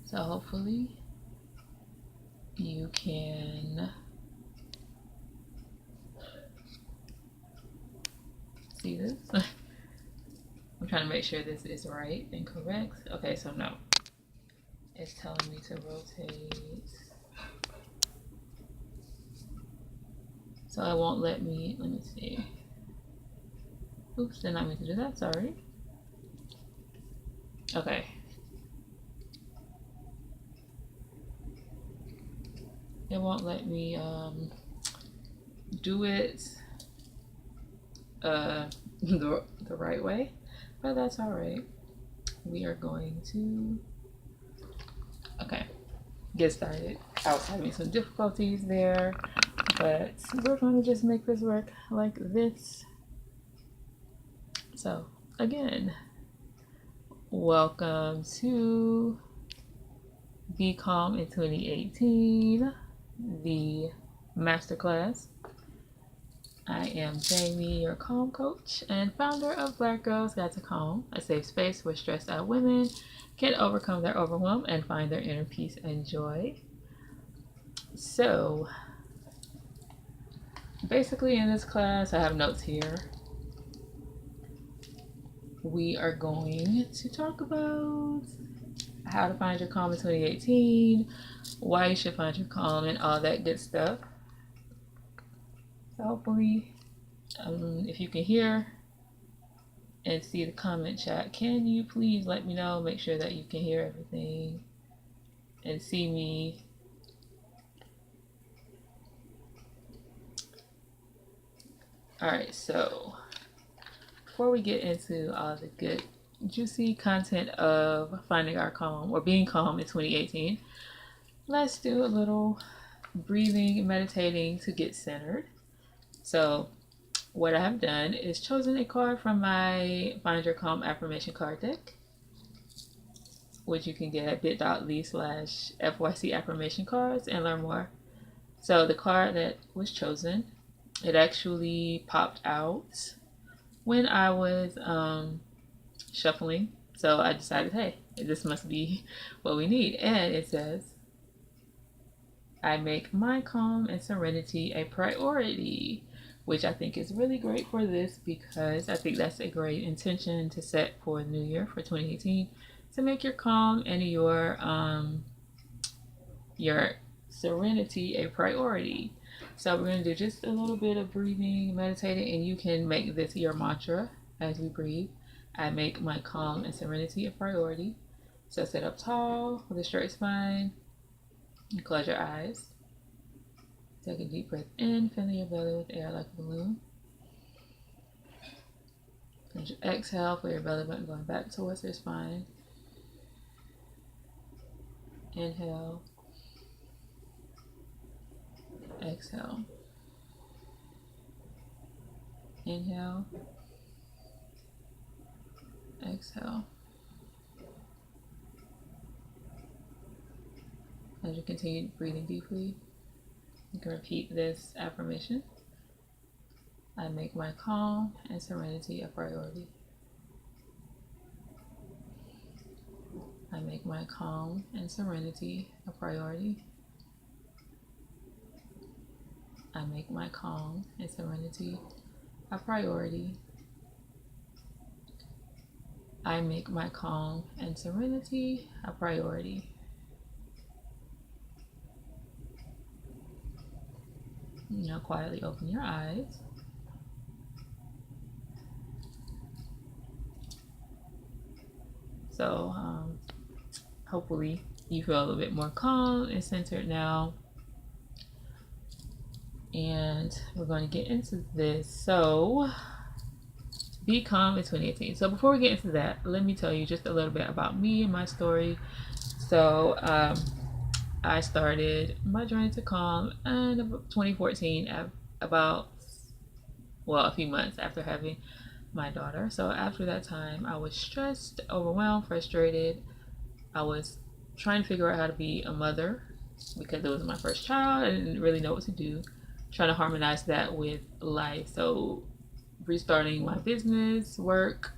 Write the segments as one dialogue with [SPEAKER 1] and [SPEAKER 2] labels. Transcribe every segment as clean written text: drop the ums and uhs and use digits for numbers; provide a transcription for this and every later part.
[SPEAKER 1] So hopefully you can see this. I'm trying to make sure this is right and correct. Okay, so no. It's telling me to rotate. So it won't let me see. Oops, did not mean to do that, sorry. Okay. It won't let me do it the right way, but that's all right. We are going to get started. I was having some difficulties there, but we're going to just make this work like this. So again, welcome to BeCalm in 2018, the Masterclass. I am Jamie, your calm coach and founder of Black Girls Got to Calm, a safe space where stressed out women can overcome their overwhelm and find their inner peace and joy. So, basically in this class, I have notes here. We are going to talk about how to find your calm in 2018, why you should find your calm, and all that good stuff. So hopefully, if you can hear and see the comment chat, can you please let me know? Make sure that you can hear everything and see me. All right, so before we get into all the good, juicy content of finding our calm or being calm in 2018, let's do a little breathing, meditating to get centered. So what I have done is chosen a card from my Find Your Calm affirmation card deck, which you can get at bit.ly/FYC affirmation cards and learn more. So the card that was chosen, it actually popped out when I was shuffling. So I decided, hey, this must be what we need. And it says, I make my calm and serenity a priority, which I think is really great for this because I think that's a great intention to set for the new year for 2018, to make your calm and your serenity a priority. So we're going to do just a little bit of breathing, meditating, and you can make this your mantra as we breathe. I make my calm and serenity a priority. So sit up tall with a straight spine and close your eyes. Take a deep breath in, filling your belly with air like a balloon. And exhale for your belly button going back towards your spine. Inhale. Exhale. Inhale. Exhale. As you continue breathing deeply, you can repeat this affirmation. I make my calm and serenity a priority. I make my calm and serenity a priority. I make my calm and serenity a priority. I make my calm and serenity a priority. Now quietly open your eyes. So hopefully you feel a little bit more calm and centered now. And we're going to get into this. So be calm in 2018. So before we get into that, let me tell you just a little bit about me and my story. So I started my journey to calm in 2014, about a few months after having my daughter. So after that time, I was stressed, overwhelmed, frustrated. I was trying to figure out how to be a mother because it was my first child. I didn't really know what to do. Trying to harmonize that with life. So restarting my business, work,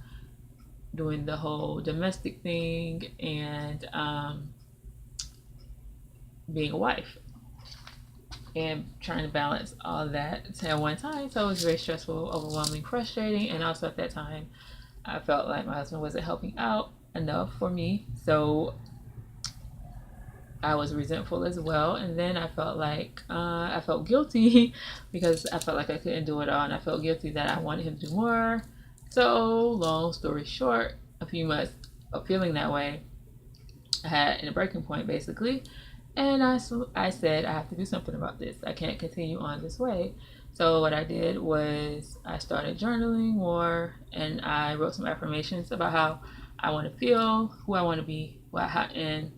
[SPEAKER 1] doing the whole domestic thing, and being a wife and trying to balance all that at one time. So it was very stressful, overwhelming, frustrating. And also at that time, I felt like my husband wasn't helping out enough for me. So I was resentful as well. And then I felt like I felt guilty because I felt like I couldn't do it all. And I felt guilty that I wanted him to do more. So, long story short, a few months of feeling that way, I had a breaking point basically. And I said, I have to do something about this. I can't continue on this way. So, what I did was I started journaling more and I wrote some affirmations about how I want to feel, who I want to be, and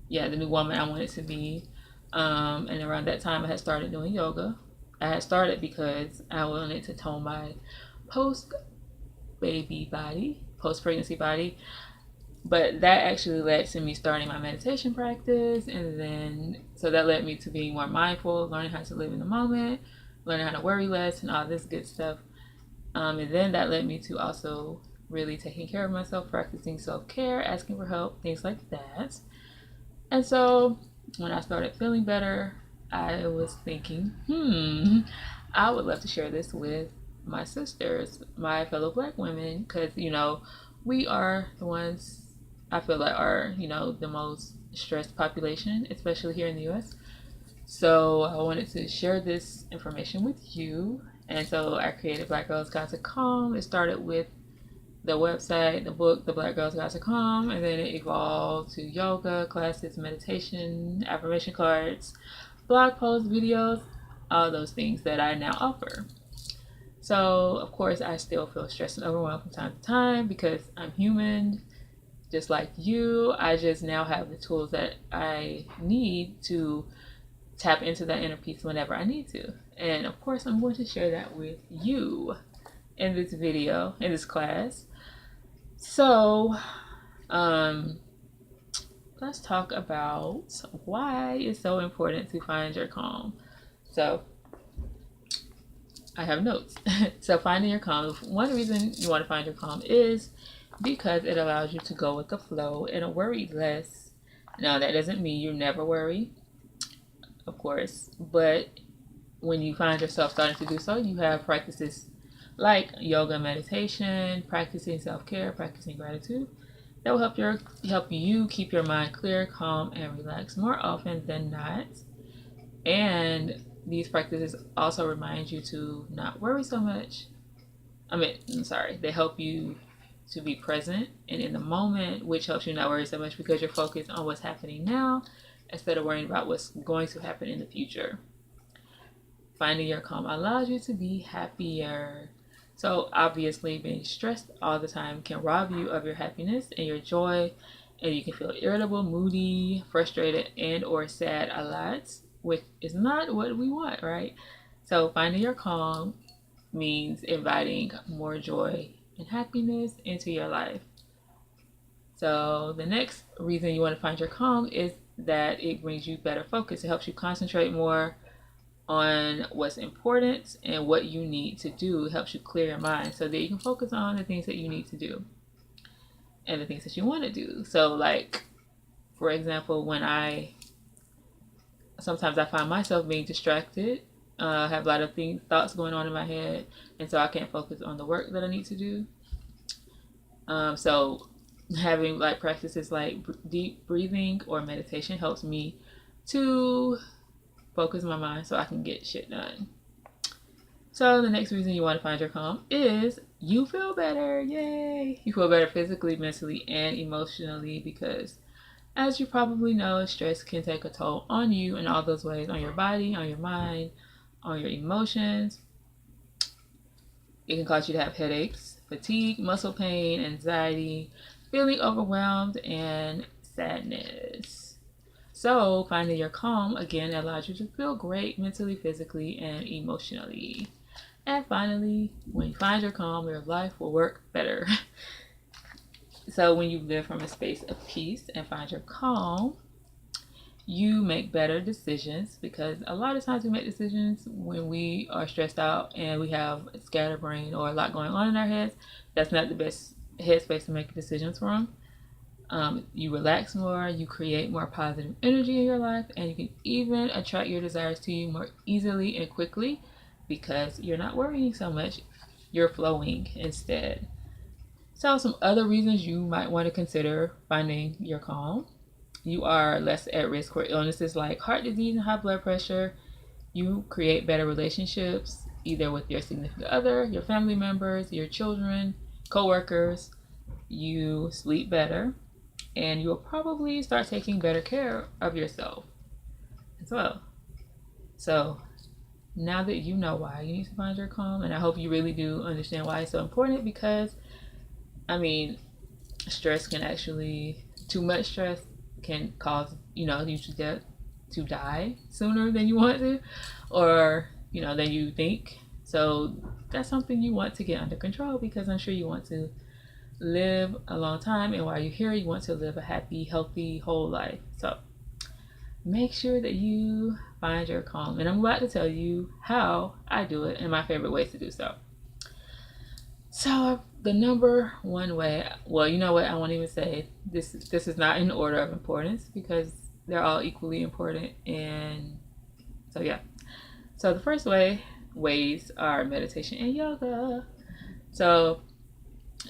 [SPEAKER 1] yeah, the new woman I wanted to be. And around that time, I had started doing yoga. I had started because I wanted to tone my post baby body, post pregnancy body. But that actually led to me starting my meditation practice. And then, so that led me to being more mindful, learning how to live in the moment, learning how to worry less, and all this good stuff. And then that led me to also really taking care of myself, practicing self care, asking for help, things like that. And so when I started feeling better, I was thinking, I would love to share this with my sisters, my fellow black women, because, we are the ones I feel like are, the most stressed population, especially here in the US. So I wanted to share this information with you. And so I created Black Girls Guide to Calm. It started with the website, the book, The Black Girls Guide to Calm, and then it evolved to yoga classes, meditation, affirmation cards, blog posts, videos, all those things that I now offer. So, of course, I still feel stressed and overwhelmed from time to time because I'm human, just like you. I just now have the tools that I need to tap into that inner peace whenever I need to. And of course, I'm going to share that with you in this video, in this class. So, um, let's talk about why it's so important to find your calm. So, I have notes. So, finding your calm, one reason you want to find your calm is because it allows you to go with the flow and worry less. Now, that doesn't mean you never worry, of course, but when you find yourself starting to do so, you have practices like yoga, meditation, practicing self-care, practicing gratitude that will help you keep your mind clear, calm, and relaxed more often than not. And these practices also remind you to not worry so much. They help you to be present and in the moment, which helps you not worry so much because you're focused on what's happening now instead of worrying about what's going to happen in the future. Finding your calm allows you to be happier. So obviously being stressed all the time can rob you of your happiness and your joy, and you can feel irritable, moody, frustrated, and or sad a lot, which is not what we want, right? So finding your calm means inviting more joy and happiness into your life. So the next reason you want to find your calm is that it brings you better focus. It helps you concentrate more on what's important and what you need to do. It helps you clear your mind so that you can focus on the things that you need to do and the things that you want to do. So like, for example, sometimes I find myself being distracted. I have a lot of thoughts going on in my head, and so I can't focus on the work that I need to do. So having like practices like deep breathing or meditation helps me to focus my mind so I can get shit done. So the next reason you want to find your calm is you feel better. Yay! You feel better physically, mentally, and emotionally because, as you probably know, stress can take a toll on you in all those ways, on your body, on your mind, on your emotions. It can cause you to have headaches, fatigue, muscle pain, anxiety, feeling overwhelmed, and sadness. So finding your calm, again, allows you to feel great mentally, physically, and emotionally. And finally, when you find your calm, your life will work better. So when you live from a space of peace and find your calm, you make better decisions because a lot of times we make decisions when we are stressed out and we have a scatterbrain or a lot going on in our heads. That's not the best headspace to make decisions from. You relax more, you create more positive energy in your life, and you can even attract your desires to you more easily and quickly because you're not worrying so much. You're flowing instead. So, some other reasons you might want to consider finding your calm: you are less at risk for illnesses like heart disease and high blood pressure. You create better relationships either with your significant other, your family members, your children, coworkers. You sleep better, and you'll probably start taking better care of yourself as well. So, now that you know why you need to find your calm, and I hope you really do understand why it's so important, because I mean, stress can actually, too much stress can cause, you to die sooner than you want to, or, than you think. So that's something you want to get under control, because I'm sure you want to live a long time, and while you're here, you want to live a happy, healthy, whole life. So make sure that you find your calm, and I'm about to tell you how I do it and my favorite ways to do so. So the number one way, well, you know what? I won't even say this. This is not in order of importance because they're all equally important, and so yeah. So the first ways are meditation and yoga. So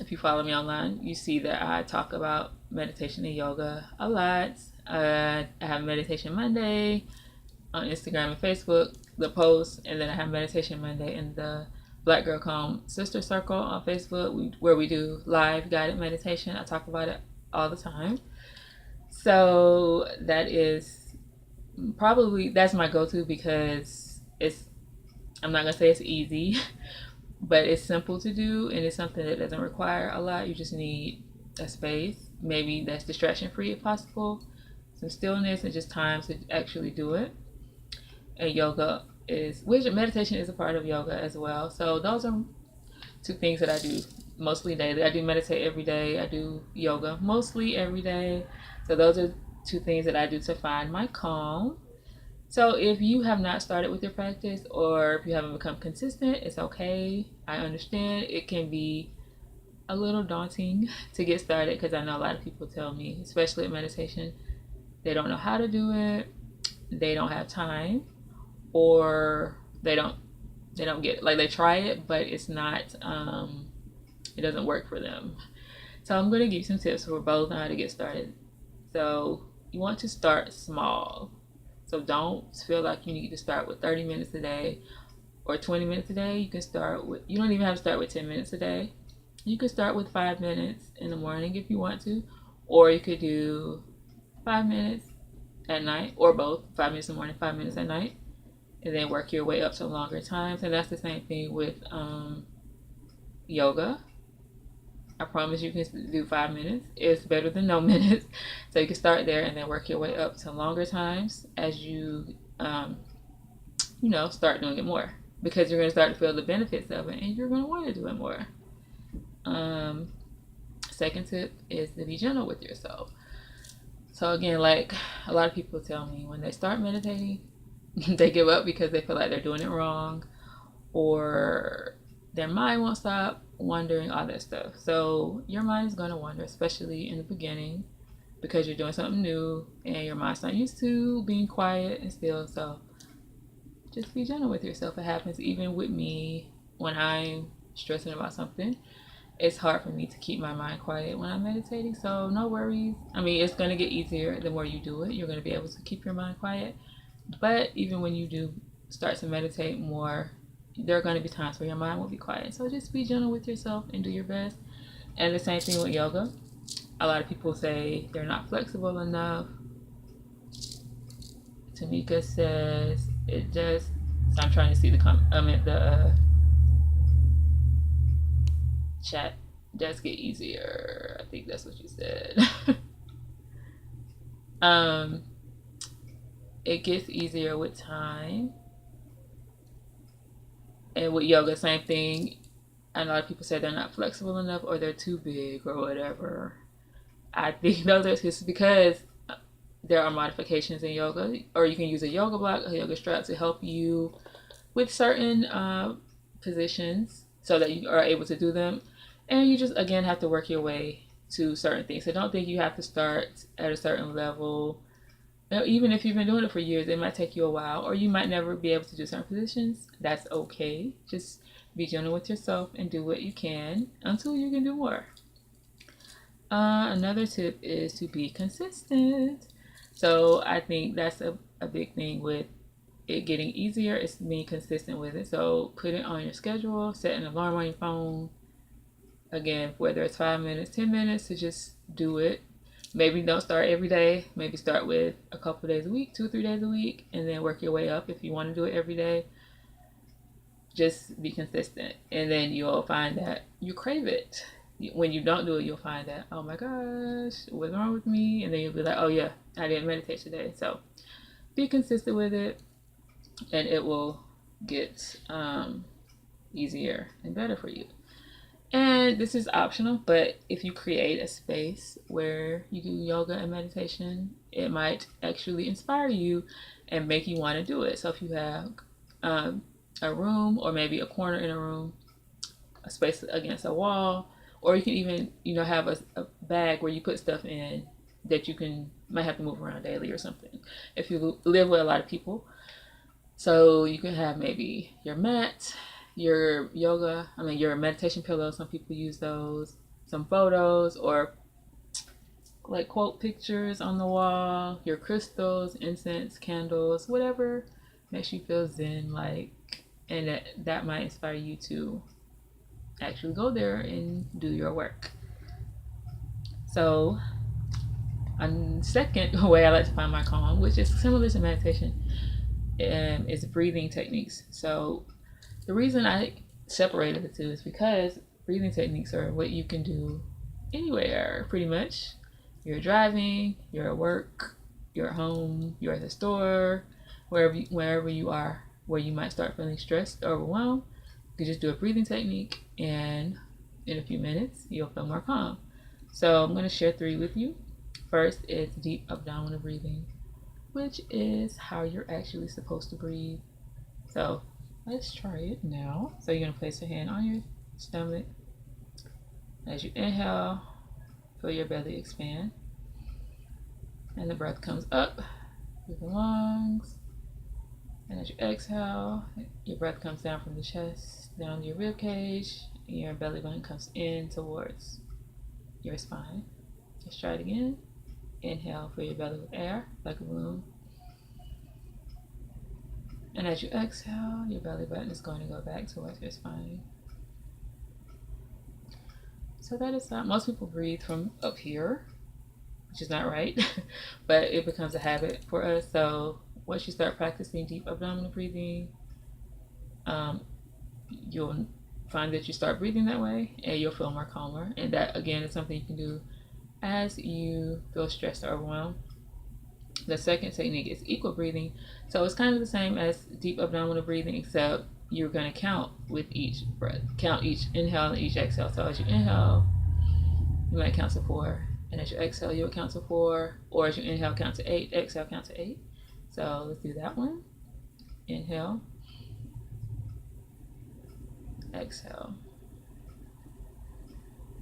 [SPEAKER 1] if you follow me online, you see that I talk about meditation and yoga a lot. I have Meditation Monday on Instagram and Facebook, the post, and then I have Meditation Monday in the Black Girl Calm Sister Circle on Facebook, where we do live guided meditation. I talk about it all the time. So that's my go-to, because I'm not gonna say it's easy, but it's simple to do, and it's something that doesn't require a lot. You just need a space, maybe that's distraction free if possible, some stillness, and just time to actually do it. And meditation is a part of yoga as well. So those are two things that I do mostly daily. I do meditate every day. I do yoga mostly every day. So those are two things that I do to find my calm. So if you have not started with your practice, or if you haven't become consistent, it's okay. I understand it can be a little daunting to get started, because I know a lot of people tell me, especially at meditation, they don't know how to do it, they don't have time, or they don't get it. Like, they try it, but it's not it doesn't work for them. So I'm going to give you some tips for both on how to get started. So you want to start small. So don't feel like you need to start with 30 minutes a day or 20 minutes a day. You don't even have to start with 10 minutes a day. You could start with 5 minutes in the morning if you want to, or you could do 5 minutes at night, or both, 5 minutes in the morning, 5 minutes at night, and then work your way up to longer times. And that's the same thing with yoga. I promise you can do 5 minutes. It's better than no minutes. So you can start there and then work your way up to longer times as you, start doing it more, because you're going to start to feel the benefits of it, and you're going to want to do it more. Second tip is to be gentle with yourself. So again, like a lot of people tell me, when they start meditating, they give up because they feel like they're doing it wrong, or their mind won't stop wandering, all that stuff. So your mind is going to wander, especially in the beginning, because you're doing something new and your mind's not used to being quiet and still. So just be gentle with yourself. It happens even with me when I'm stressing about something. It's hard for me to keep my mind quiet when I'm meditating, so no worries. I mean, it's going to get easier the more you do it. You're going to be able to keep your mind quiet. But even when you do start to meditate more, there are going to be times where your mind will be quiet. So just be gentle with yourself and do your best. And the same thing with yoga. A lot of people say they're not flexible enough. Tamika says it just. So I'm trying to see the chat. Does get easier. I think that's what you said. It gets easier with time. And with yoga, same thing. And a lot of people say they're not flexible enough, or they're too big, or whatever. I think those are just because there are modifications in yoga, or you can use a yoga block, a yoga strap, to help you with certain positions so that you are able to do them. And you just, again, have to work your way to certain things. So don't think you have to start at a certain level. Even if you've been doing it for years, it might take you a while, or you might never be able to do certain positions. That's okay. Just be gentle with yourself and do what you can until you can do more. Another tip is to be consistent. So I think that's a big thing with it getting easier is being consistent with it. So put it on your schedule, set an alarm on your phone. Again, whether it's 5 minutes, 10 minutes, to just do it. Maybe don't start every day. Maybe start with a couple days a week, 2 or 3 days a week, and then work your way up if you want to do it every day. Just be consistent, and then you'll find that you crave it. When you don't do it, you'll find that, oh my gosh, what's wrong with me? And then you'll be like, oh yeah, I didn't meditate today. So be consistent with it, and it will get easier and better for you. And this is optional, but if you create a space where you do yoga and meditation, it might actually inspire you and make you want to do it. So if you have um, a room, or maybe a corner in a room, a space against a wall, or you can even have a bag where you put stuff in that you might have to move around daily or something. If you live with a lot of people, so you can have maybe your mat, your your meditation pillow. Some people use those. Some photos, or like quote pictures on the wall, your crystals, incense, candles, whatever makes you feel zen, and that might inspire you to actually go there and do your work. So, a second way I like to find my calm, which is similar to meditation, is breathing techniques. So, the reason I separated the two is because breathing techniques are what you can do anywhere, pretty much. You're driving, you're at work, you're at home, you're at the store, wherever you are, where you might start feeling stressed or overwhelmed. You can just do a breathing technique, and in a few minutes, you'll feel more calm. So I'm going to share 3 with you. First is deep abdominal breathing, which is how you're actually supposed to breathe. So let's try it now. So you're going to place your hand on your stomach. As you inhale, feel your belly expand. And the breath comes up through the lungs. And as you exhale, your breath comes down from the chest, down to your rib cage, and your belly button comes in towards your spine. Let's try it again. Inhale, fill your belly with air, like a balloon. And as you exhale, your belly button is going to go back towards your spine. So that is not, most people breathe from up here, which is not right, but it becomes a habit for us. So once you start practicing deep abdominal breathing, you'll find that you start breathing that way, and you'll feel more calmer. And that, again, is something you can do as you feel stressed or overwhelmed. The second technique is equal breathing. So it's kind of the same as deep abdominal breathing, except you're going to count with each breath. Count each inhale and each exhale. So as you inhale, you might count to 4. And as you exhale, you'll count to 4. Or as you inhale, count to 8. Exhale, count to 8. So let's do that one. Inhale. Exhale.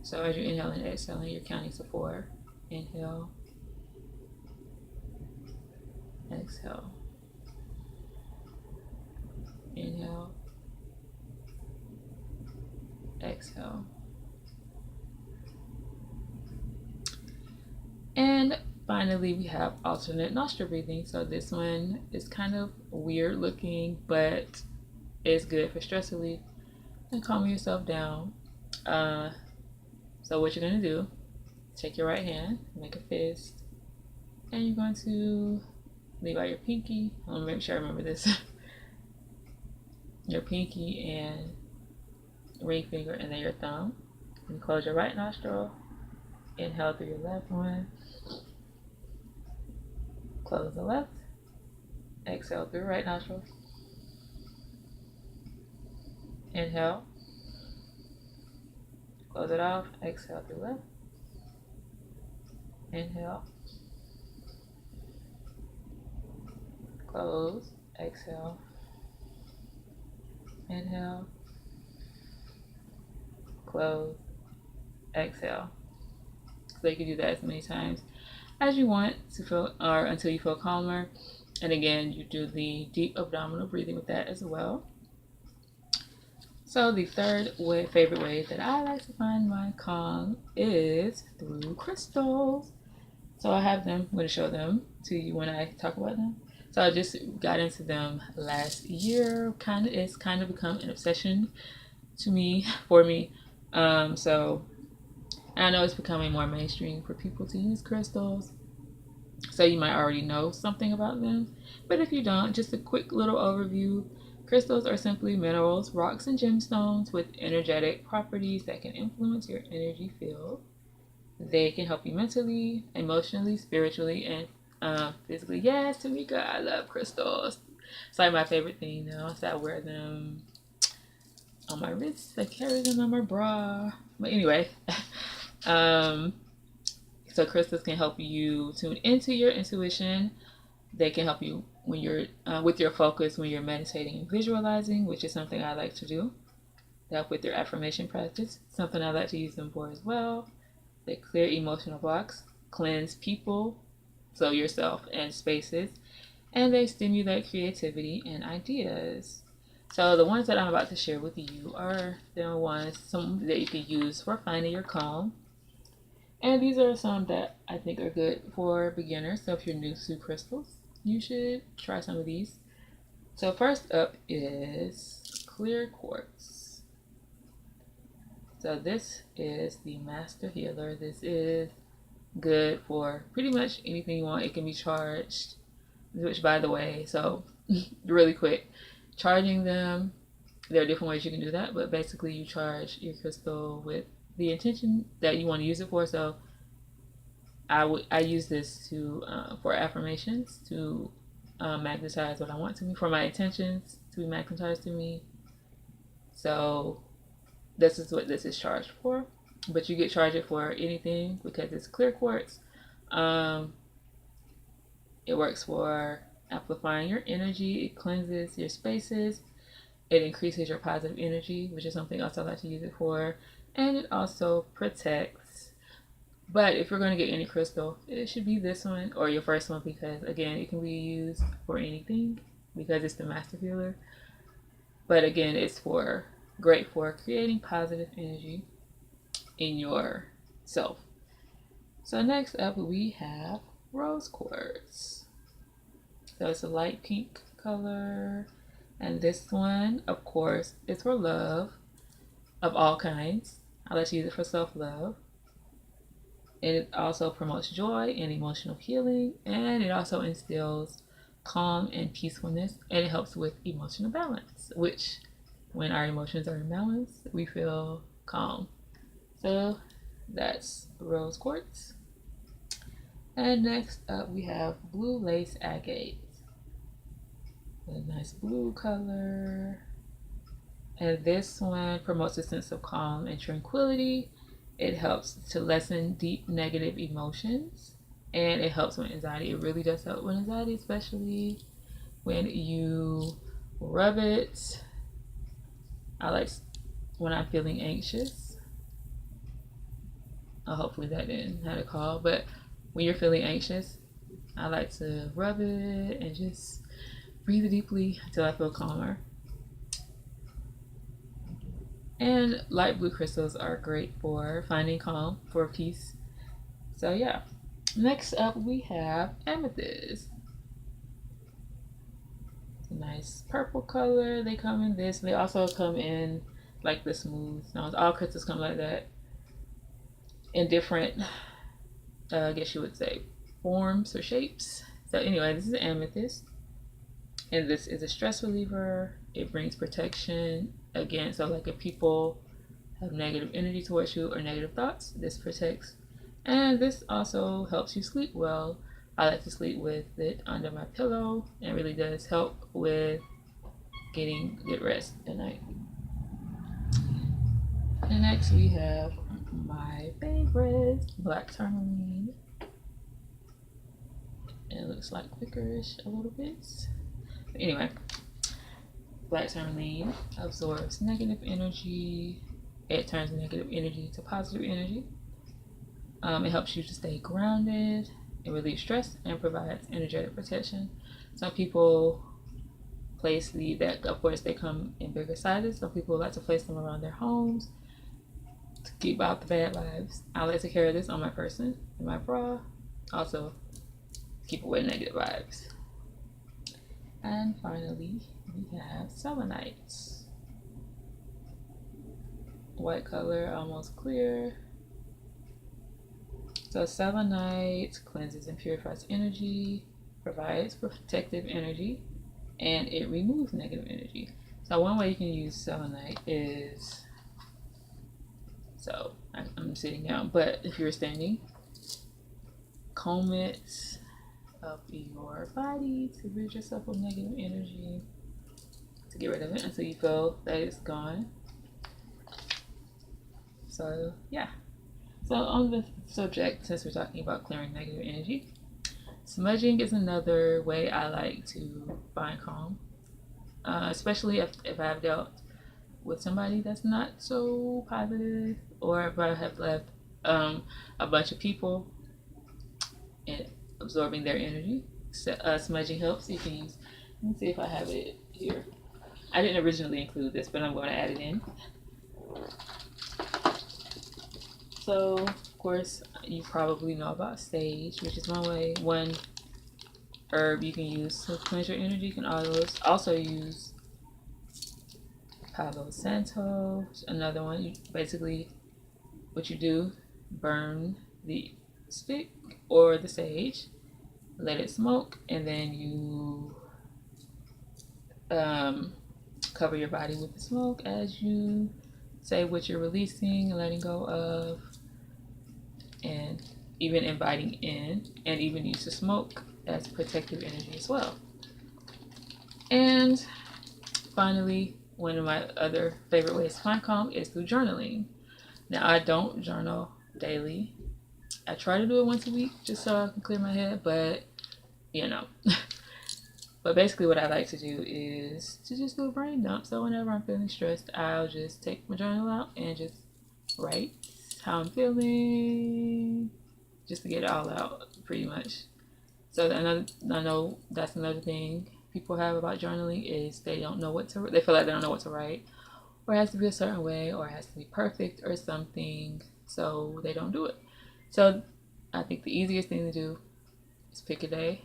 [SPEAKER 1] So as you inhale and exhaling, you're counting to 4. Inhale. Exhale. Inhale. Exhale. And finally, we have alternate nostril breathing. So this one is kind of weird looking, but it's good for stress relief and calming yourself down. So what you're going to do, take your right hand, make a fist, and you're going to leave out your pinky. I'm going to make sure I remember this. Your pinky and ring finger, and then your thumb. And close your right nostril. Inhale through your left one. Close the left. Exhale through right nostril. Inhale. Close it off. Exhale through left. Inhale. Close. Exhale. Inhale. Close. Exhale. So you can do that as many times as you want to feel, or until you feel calmer. And again, you do the deep abdominal breathing with that as well. So the third favorite way that I like to find my calm is through crystals. So I have them. I'm going to show them to you when I talk about them. So I just got into them last year. It's kind of become an obsession for me. So I know it's becoming more mainstream for people to use crystals. So you might already know something about them. But if you don't, just a quick little overview. Crystals are simply minerals, rocks, and gemstones with energetic properties that can influence your energy field. They can help you mentally, emotionally, spiritually, and physically. Yes, Tamika, I love crystals. It's like my favorite thing now. So I wear them on my wrist. I carry them on my bra. But anyway, um, so crystals can help you tune into your intuition. They can help you when you're with your focus when you're meditating and visualizing, which is something I like to do. They help with your affirmation practice, something I like to use them for as well. They clear emotional blocks, cleanse people, so yourself and spaces, and they stimulate creativity and ideas. So the ones that I'm about to share with you are some that you can use for finding your calm. And these are some that I think are good for beginners. So if you're new to crystals, you should try some of these. So first up is clear quartz. So this is the Master Healer. This is good for pretty much anything you want. It can be charged, which by the way, so really quick, charging them, there are different ways you can do that, but basically you charge your crystal with the intention that you want to use it for. So I use this to for affirmations to magnetize what I want to me, for my intentions to be magnetized to me. So this is what this is charged for, but you get charged for anything because it's clear quartz. Um, it works for amplifying your energy. It cleanses your spaces. It increases your positive energy, which is something else I like to use it for, and it also protects. But if you're going to get any crystal, it should be this one or your first one because, again, it can be used for anything because it's the Master Healer. But again, it's great for creating positive energy in yourself. So next up, we have rose quartz. So it's a light pink color. And this one, of course, is for love of all kinds. I like to use it for self-love. It also promotes joy and emotional healing, and it also instills calm and peacefulness, and it helps with emotional balance, which when our emotions are in balance, we feel calm. So that's rose quartz. And next up, we have blue lace agate. A nice blue color. And this one promotes a sense of calm and tranquility. It helps to lessen deep negative emotions, and it helps with anxiety. It really does help with anxiety, especially when you rub it. I like when I'm feeling anxious. Hopefully that didn't have a call, but when you're feeling anxious, I like to rub it and just breathe deeply until I feel calmer. And light blue crystals are great for finding calm, for peace. So yeah. Next up we have amethyst. It's a nice purple color. They come in this. They also come in like the smooth stones. All crystals come like that in different, I guess you would say, forms or shapes. So anyway, this is amethyst. And this is a stress reliever. It brings protection against, so like if people have negative energy towards you or negative thoughts, this protects. And this also helps you sleep well. I like to sleep with it under my pillow, and it really does help with getting good rest at night. And next we have my favorite, black tourmaline. And it looks like licorice a little bit. But anyway, black tourmaline absorbs negative energy. It turns negative energy to positive energy. It helps you to stay grounded, it relieves stress, and provides energetic protection. Some people place the that of course they come in bigger sizes. Some people like to place them around their homes to keep out the bad vibes. I like to carry this on my person in my bra, also keep away negative vibes. And finally, we have selenite. White color, almost clear. So selenite cleanses and purifies energy, provides protective energy, and it removes negative energy. So one way you can use selenite is, so I'm sitting down, but if you're standing, comb it up your body to rid yourself of negative energy, to get rid of it until you feel that it's gone. So yeah. So on the subject, since we're talking about clearing negative energy, smudging is another way I like to find calm, especially if I've dealt with somebody that's not so positive, or if I have left a bunch of people and absorbing their energy. So, smudging helps. You can use. Let me see if I have it here. I didn't originally include this, but I'm going to add it in. So, of course, you probably know about sage, which is one herb you can use to cleanse your energy. You can also use Palo Santo, another one. Basically, what you do, burn the stick or the sage, let it smoke, and then you cover your body with the smoke as you say what you're releasing and letting go of, and even inviting in, and even use the smoke as protective energy as well. And finally, one of my other favorite ways to find calm is through journaling. Now, I don't journal daily. I try to do it once a week just so I can clear my head, but you know. But basically what I like to do is to just do a brain dump. So whenever I'm feeling stressed, I'll just take my journal out and just write how I'm feeling, just to get it all out pretty much. So I know that's another thing people have about journaling is they feel like they don't know what to write, or it has to be a certain way, or it has to be perfect or something, so they don't do it. So I think the easiest thing to do is pick a day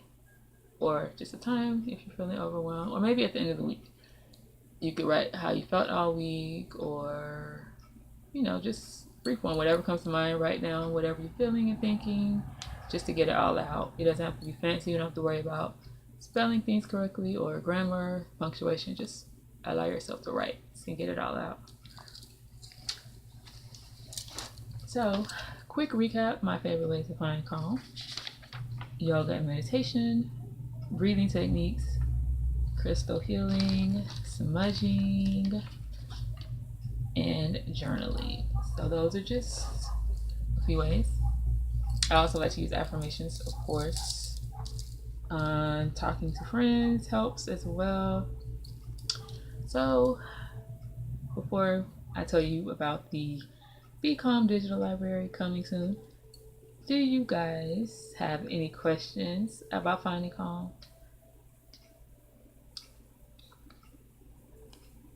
[SPEAKER 1] or just a time if you're feeling overwhelmed, or maybe at the end of the week you could write how you felt all week, or just brief one, whatever comes to mind. Write down whatever you're feeling and thinking, just to get it all out. It doesn't have to be fancy. You don't have to worry about spelling things correctly or grammar, punctuation. Just allow yourself to write and get it all out. So, quick recap: my favorite ways to find calm: yoga and meditation, breathing techniques, crystal healing, smudging, and journaling. So those are just a few ways. I also like to use affirmations, of course. Talking to friends helps as well. So before I tell you about the BeCalm Digital Library coming soon, do you guys have any questions about finding calm?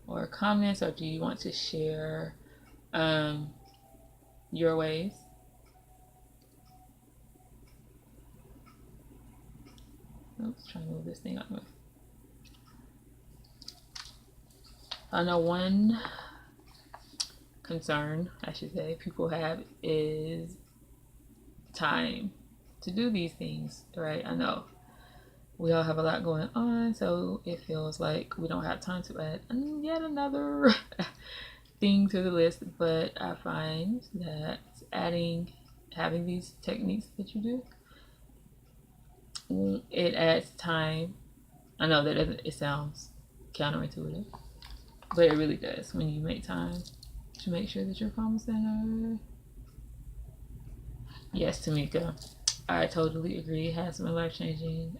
[SPEAKER 1] Or comments, or do you want to share your ways? Oops, trying to move this thing out. I know one concern, I should say, people have is time to do these things, right? I know we all have a lot going on, so it feels like we don't have time to add yet another thing to the list. But I find that having these techniques that you do, it adds time. I know that it sounds counterintuitive, but it really does when you make time to make sure that you're calm and centered. Yes, Tamika, I totally agree. It has been life changing.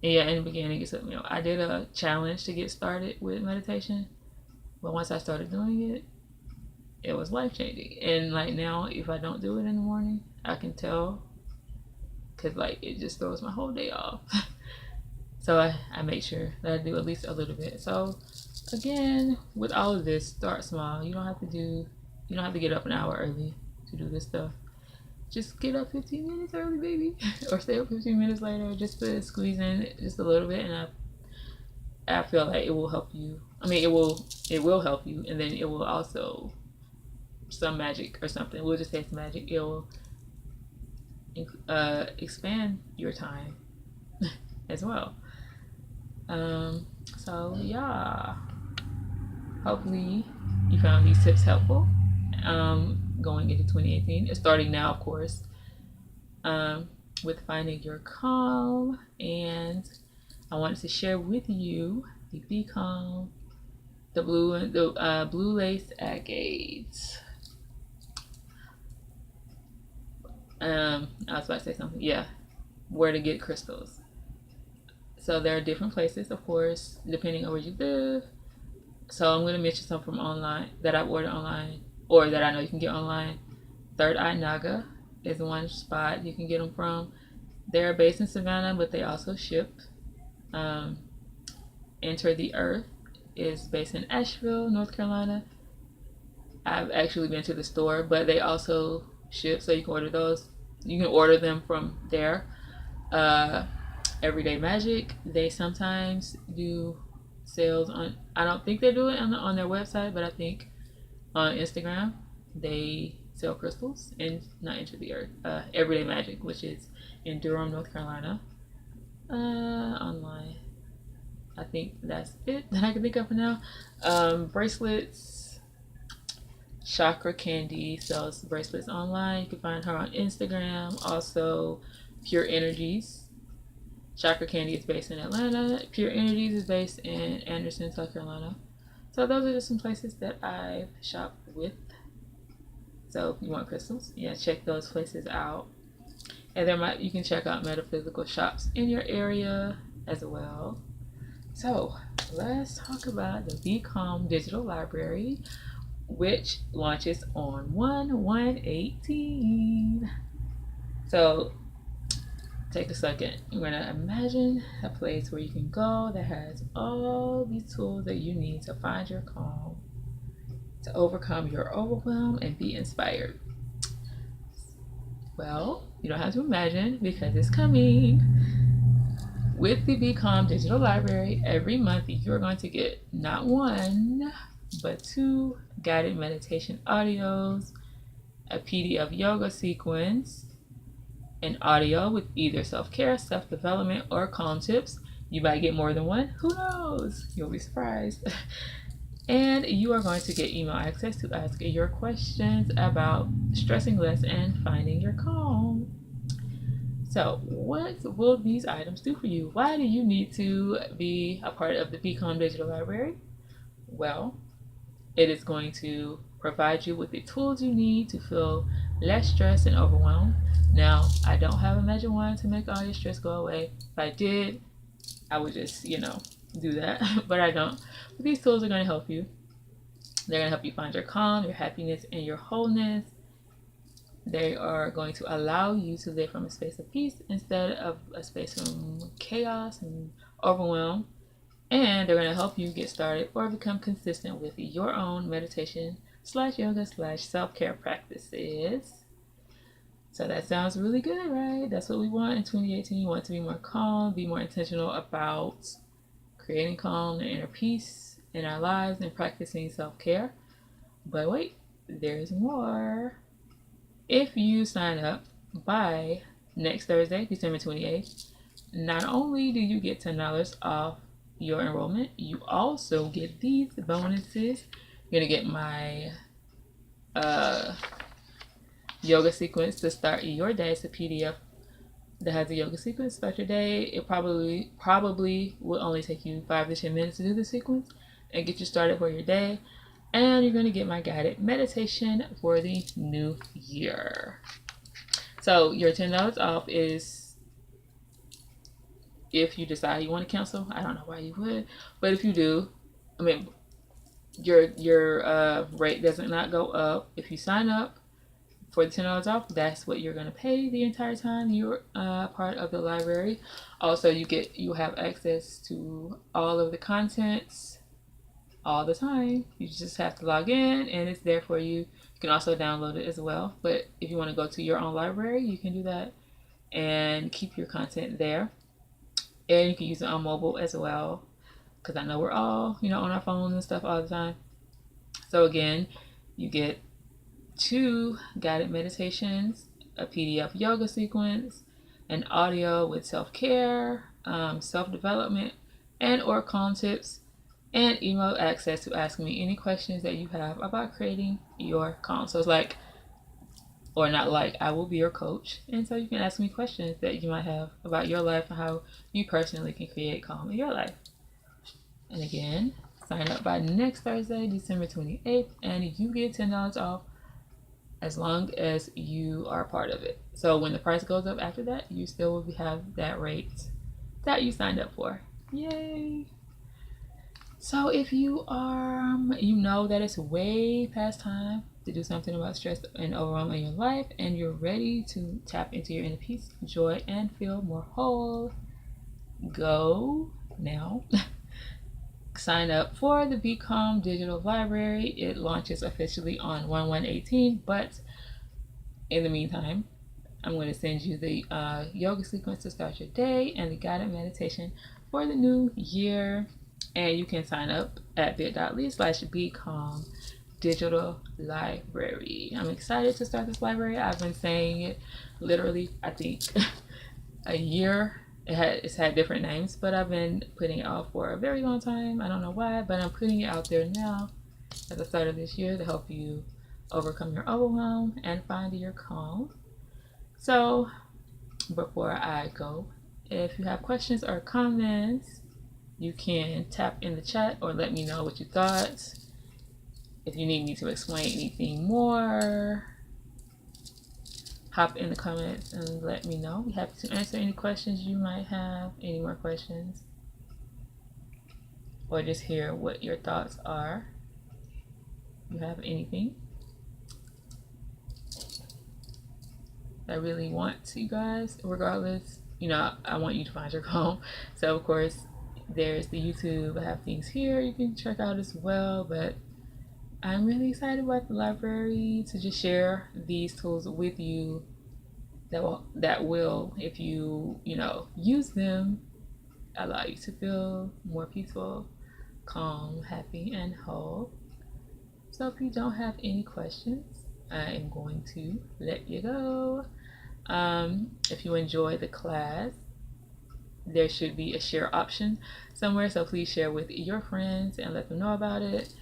[SPEAKER 1] Yeah, in the beginning, I did a challenge to get started with meditation, but once I started doing it, it was life changing. And like now, if I don't do it in the morning, I can tell because like it just throws my whole day off. So I make sure that I do at least a little bit. So again, with all of this, start small. You don't have to get up an hour early to do this stuff. Just get up 15 minutes early, baby, or stay up 15 minutes later, just to squeeze in just a little bit. And I feel like it will help you. I mean, it will help you, and then it will also some magic or something. We'll just say it's magic. It will expand your time as well. So yeah, hopefully you found these tips helpful. Going into 2018, starting now, of course, with finding your calm, and I wanted to share with you the BeCalm, the blue lace agates. I was about to say something. Yeah, where to get crystals. So there are different places, of course, depending on where you live. So I'm going to mention some from online that I've ordered online or that I know you can get online. Third Eye Naga is one spot you can get them from. They're based in Savannah, but they also ship. Enter the Earth is based in Asheville, North Carolina. I've actually been to the store, but they also ship, so you can order those. You can order them from there. Everyday Magic, they sometimes do sales on. I don't think they do it on their website, but I think on Instagram they sell crystals and not Enter the Earth. Everyday Magic, which is in Durham, North Carolina. Online, I think that's it that I can think of for now. Bracelets. Chakra Candy sells bracelets online. You can find her on Instagram. Also, Pure Energies. Chakra Candy is based in Atlanta. Pure Energies is based in Anderson, South Carolina. So those are just some places that I've shopped with. So if you want crystals, yeah, check those places out. And you can check out metaphysical shops in your area as well. So let's talk about the BeCalm Digital Library, which launches on 1/1/18. So take a second. You're going to imagine a place where you can go that has all these tools that you need to find your calm, to overcome your overwhelm and be inspired. Well, you don't have to imagine because it's coming. With the BeCalm Digital Library, every month you're going to get not one, but 2 guided meditation audios, a PDF yoga sequence, an audio with either self-care, self-development, or calm tips. You might get more than one. Who knows? You'll be surprised. And you are going to get email access to ask your questions about stressing less and finding your calm. So what will these items do for you? Why do you need to be a part of the BeCalm Digital Library? Well, it is going to provide you with the tools you need to feel less stressed and overwhelmed. Now, I don't have a magic wand to make all your stress go away. If I did, I would just, do that, but I don't. But these tools are going to help you. They're going to help you find your calm, your happiness, and your wholeness. They are going to allow you to live from a space of peace instead of a space from chaos and overwhelm. And they're going to help you get started or become consistent with your own meditation / yoga / self-care practices. So that sounds really good, right? That's what we want in 2018. We want to be more calm, be more intentional about creating calm and inner peace in our lives and practicing self-care. But wait, there's more. If you sign up by next Thursday, December 28th, not only do you get $10 off your enrollment, you also get these bonuses. You're going to get my yoga sequence to start your day. It's a PDF that has a yoga sequence. Start your day. It probably will only take you 5 to 10 minutes to do the sequence and get you started for your day. And you're going to get my guided meditation for the new year. So your $10 off is if you decide you want to cancel. I don't know why you would, but if you do, your rate does not go up. If you sign up for the $10 off, that's what you're gonna pay the entire time you're part of the library. Also, you have access to all of the contents all the time. You just have to log in, and it's there for you. You can also download it as well. But if you want to go to your own library, you can do that and keep your content there. And you can use it on mobile as well, because I know we're all on our phones and stuff all the time. So again, you get 2 guided meditations, a PDF yoga sequence, an audio with self-care, self-development, and or calm tips, and email access to ask me any questions that you have about creating your calm. So it's like, or not like, I will be your coach. And so you can ask me questions that you might have about your life and how you personally can create calm in your life. And again, sign up by next Thursday, December 28th, and you get $10 off as long as you are a part of it. So when the price goes up after that, you still will have that rate that you signed up for. Yay! So if you know that it's way past time to do something about stress and overwhelm in your life, and you're ready to tap into your inner peace, joy, and feel more whole, go now. Sign up for the BeCalm Digital Library. It launches officially on 1/1/18, but in the meantime, I'm going to send you the yoga sequence to start your day and the guided meditation for the new year. And you can sign up at bit.ly/BeCalm Digital Library. I'm excited to start this library. I've been saying it literally, I think, a year. It's had different names, but I've been putting it out for a very long time. I don't know why, but I'm putting it out there now at the start of this year to help you overcome your overwhelm and find your calm. So before I go, if you have questions or comments, you can tap in the chat or let me know what you thought. If you need me to explain anything more, hop in the comments and let me know. We're happy to answer any questions you might have, any more questions, or just hear what your thoughts are. If you have anything. I really want you guys, regardless, I want you to find your calm. So of course, there's the YouTube. I have things here you can check out as well, but I'm really excited about the library to just share these tools with you that will, if you use them, allow you to feel more peaceful, calm, happy, and whole. So if you don't have any questions, I am going to let you go. If you enjoy the class, there should be a share option somewhere, so please share with your friends and let them know about it.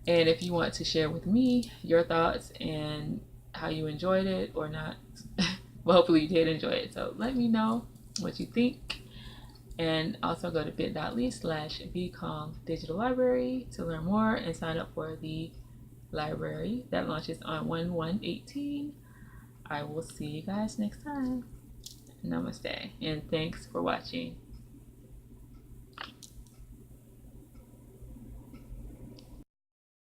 [SPEAKER 1] And if you want to share with me your thoughts and how you enjoyed it or not, well, hopefully you did enjoy it, so let me know what you think. And also go to bit.ly/BeCalm Digital Library to learn more and sign up for the library that launches on 1/1/18. I will see you guys next time. Namaste, and thanks for watching.